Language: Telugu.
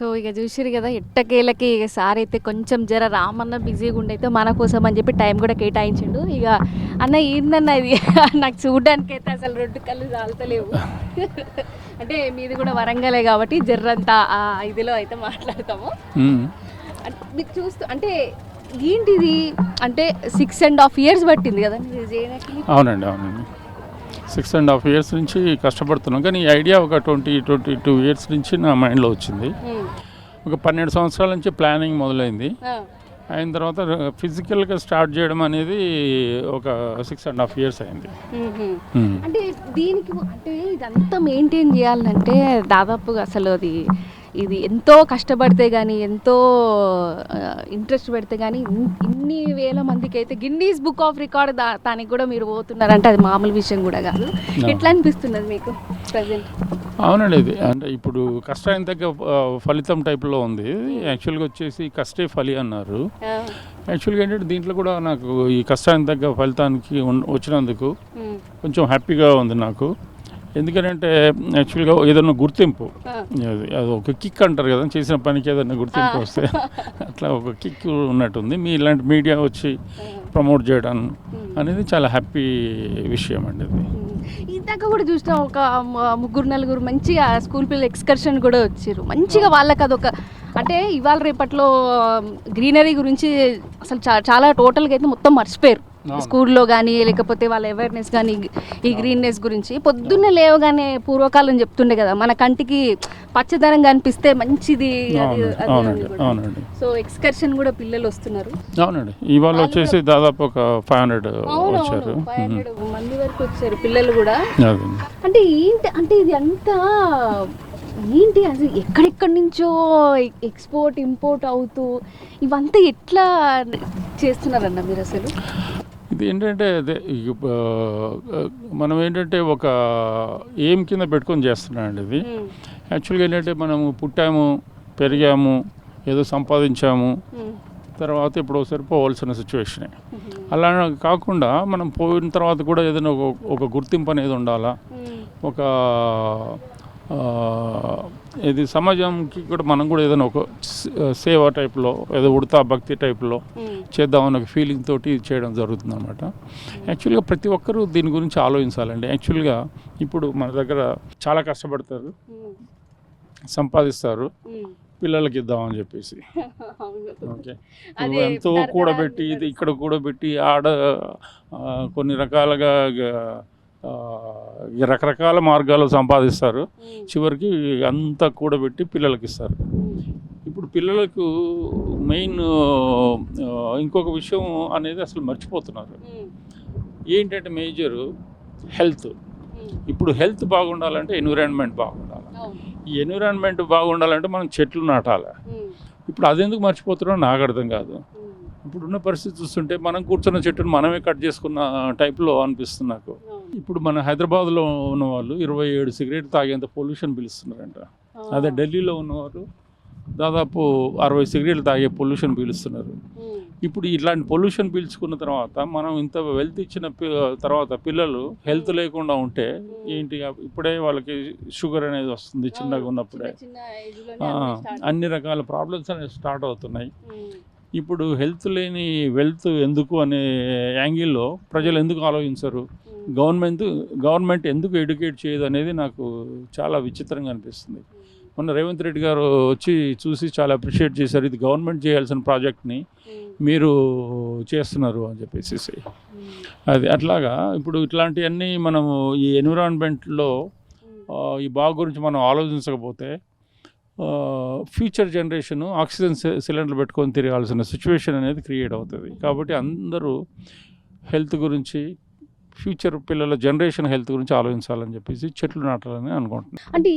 సో ఇక చూసిరు కదా ఎట్టకేలకి ఇక సార్ అయితే కొంచెం జర రామన్న బిజీగా ఉండైతే మన కోసం అని చెప్పి టైం కూడా కేటాయించిండు. ఇక అన్న ఏందన్న ఇది నాకు చూడడానికి అయితే అసలు 2 కళ్ళు చాలతలేవు. అంటే మీది కూడా వరంగలే కాబట్టి జర్రంతా ఆ ఇదిలో అయితే మాట్లాడతాము. మీకు చూస్తూ అంటే ఏంటిది అంటే 6.5 years పట్టింది కదా మీరు చేయడానికి? అవునండి 6.5 years నుంచి కష్టపడుతున్నాం. కానీ ఈ ఐడియా ఒక 22 years నుంచి నా మైండ్లో వచ్చింది. ఒక 12 సంవత్సరాల నుంచి ప్లానింగ్ మొదలైంది. అయిన తర్వాత ఫిజికల్గా స్టార్ట్ చేయడం అనేది ఒక 6.5 years అయింది. అంటే దీనికి అంటే ఇదంతా మెయింటైన్ చేయాలంటే దాదాపుగా అసలు ఇది ఎంతో కష్టపడితే కానీ ఎంతో ఇంట్రెస్ట్ పెడితే కానీ ఇన్ని వేల మందికి అయితే గిన్నీస్ బుక్ ఆఫ్ రికార్డ్ దానికి కూడా మీరు పోతున్నారంటే అది మామూలు విషయం కూడా కాదు. ఎట్లా అనిపిస్తున్నది మీకు ప్రజెంట్? అవునండి, ఇది అంటే ఇప్పుడు కష్టానికి తగ్గ ఫలితం టైప్లో ఉంది. యాక్చువల్గా వచ్చేసి కష్టే ఫలి అన్నారు. యాక్చువల్గా ఏంటంటే దీంట్లో కూడా నాకు ఈ కష్టానికి తగ్గ ఫలితానికి వచ్చినందుకు కొంచెం హ్యాపీగా ఉంది నాకు. ఎందుకంటే యాక్చువల్గా ఏదైనా గుర్తింపు, అది ఒక కిక్ అంటారు కదా, చేసిన పనికి ఏదైనా గుర్తింపు వస్తే అట్లా ఒక కిక్ ఉన్నట్టుంది. మీ ఇలాంటి మీడియా వచ్చి ప్రమోట్ చేయడం అనేది చాలా హ్యాపీ విషయం అండి. అది ఇందాక కూడా చూసిన ఒక 3-4 మంచిగా స్కూల్ పిల్లలు ఎక్స్కర్షన్ కూడా వచ్చారు. మంచిగా వాళ్ళకి అదొక అంటే ఇవాళ రేపట్లో గ్రీనరీ గురించి అసలు చాలా టోటల్గా అయితే మొత్తం మర్చిపోయారు. స్కూల్లో కానీ లేకపోతే వాళ్ళ అవేర్నెస్ కానీ ఈ గ్రీన్నెస్ గురించి పొద్దున్నే లేవగానే పూర్వకాలం చెప్తుండే కదా, మన కంటికి పచ్చదనం కనిపిస్తే మంచిది. సో ఎక్స్కర్షన్ కూడా పిల్లలు వస్తున్నారు. అవునండి, ఇవాళ వచ్చేసి దాదాపు ఒక 500 వచ్చారు. 500 మంది వరకు వచ్చారు పిల్లలు కూడా. అంటే ఏంటి అంటే ఇది అంతా ఏంటి అసలు ఎక్కడెక్కడి నుంచో ఎక్స్పోర్ట్ ఇంపోర్ట్ అవుతూ ఇవంతా ఎట్లా చేస్తున్నారన్న మీరు అసలు? ఇది ఏంటంటే అదే మనం ఏంటంటే ఒక ఎయిమ్ కింద పెట్టుకొని చేస్తున్నామండి. ఇది యాక్చువల్గా ఏంటంటే మనము పుట్టాము, పెరిగాము, ఏదో సంపాదించాము, తర్వాత ఇప్పుడు ఒకసారి పోవాల్సిన సిచ్యువేషనే. అలా కాకుండా మనం పోయిన తర్వాత కూడా ఏదైనా ఒక గుర్తింపు అనేది ఉండాలా. ఒక ఇది సమాజంకి కూడా మనం కూడా ఏదైనా ఒక సేవ టైప్లో ఏదో ఉడతా భక్తి టైప్లో చేద్దామన్న ఒక ఫీలింగ్ తోటి చేయడం జరుగుతుంది అన్నమాట. యాక్చువల్గా ప్రతి ఒక్కరూ దీని గురించి ఆలోచించాలండి. యాక్చువల్గా ఇప్పుడు మన దగ్గర చాలా కష్టపడతారు, సంపాదిస్తారు, పిల్లలకి ఇద్దామని చెప్పేసి ఓకే ఎంతో కూడబెట్టి ఇది ఇక్కడ కూడబెట్టి ఆడ కొన్ని రకాలుగా రకరకాల మార్గాలు సంపాదిస్తారు. చివరికి అంతా కూడబెట్టి పిల్లలకి ఇస్తారు. ఇప్పుడు పిల్లలకు మెయిన్ ఇంకొక విషయం అనేది అసలు మర్చిపోతున్నారు. ఏంటంటే మేజరు హెల్త్. ఇప్పుడు హెల్త్ బాగుండాలంటే ఎన్విరాన్మెంట్ బాగుండాలి. ఈ ఎన్విరాన్మెంట్ బాగుండాలంటే మనం చెట్లు నాటాలి. ఇప్పుడు అదెందుకు మర్చిపోతున్నారో నాకు అర్థం కాదు. ఇప్పుడున్న పరిస్థితి చూస్తుంటే మనం కూర్చున్న చెట్టును మనమే కట్ చేసుకున్న టైప్లో అనిపిస్తుంది నాకు. ఇప్పుడు మన హైదరాబాద్లో ఉన్న వాళ్ళు 27 సిగరెట్ తాగేంత పొల్యూషన్ పీలుస్తున్నారంట. అదే ఢిల్లీలో ఉన్నవారు దాదాపు 60 సిగరెట్లు తాగే పొల్యూషన్ పీలుస్తున్నారు. ఇప్పుడు ఇట్లాంటి పొల్యూషన్ పీల్చుకున్న తర్వాత మనం ఇంత వెల్త్ ఇచ్చిన తర్వాత పిల్లలు హెల్త్ లేకుండా ఉంటే ఏంటి, ఇప్పుడే వాళ్ళకి షుగర్ అనేది వస్తుంది చిన్నగా ఉన్నప్పుడే. అన్ని రకాల ప్రాబ్లమ్స్ అనేవి స్టార్ట్ అవుతున్నాయి. ఇప్పుడు హెల్త్ లేని వెల్త్ ఎందుకు అనే యాంగిల్లో ప్రజలు ఎందుకు ఆలోచించరు, గవర్నమెంట్ ఎందుకు ఎడ్యుకేట్ చేయదు అనేది నాకు చాలా విచిత్రంగా అనిపిస్తుంది. మొన్న రేవంత్ రెడ్డి గారు వచ్చి చూసి చాలా అప్రిషియేట్ చేశారు. ఇది గవర్నమెంట్ చేయాల్సిన ప్రాజెక్ట్ని మీరు చేస్తున్నారు అని చెప్పేసి. అది అట్లాగా ఇప్పుడు ఇట్లాంటివన్నీ మనము ఈ ఎన్విరాన్మెంట్లో ఈ బాగు గురించి మనం ఆలోచించకపోతే ఫ్యూచర్ జనరేషను ఆక్సిజన్ సిలిండర్లు పెట్టుకొని తిరగాల్సిన సిచ్యువేషన్ అనేది క్రియేట్ అవుతుంది. కాబట్టి అందరూ హెల్త్ గురించి, ఫ్యూచర్ పిల్లల జనరేషన్ హెల్త్ గురించి ఆలోచించాలని చెప్పేసి చెట్లు నాటాలని అనుకుంటున్నాను. అంటే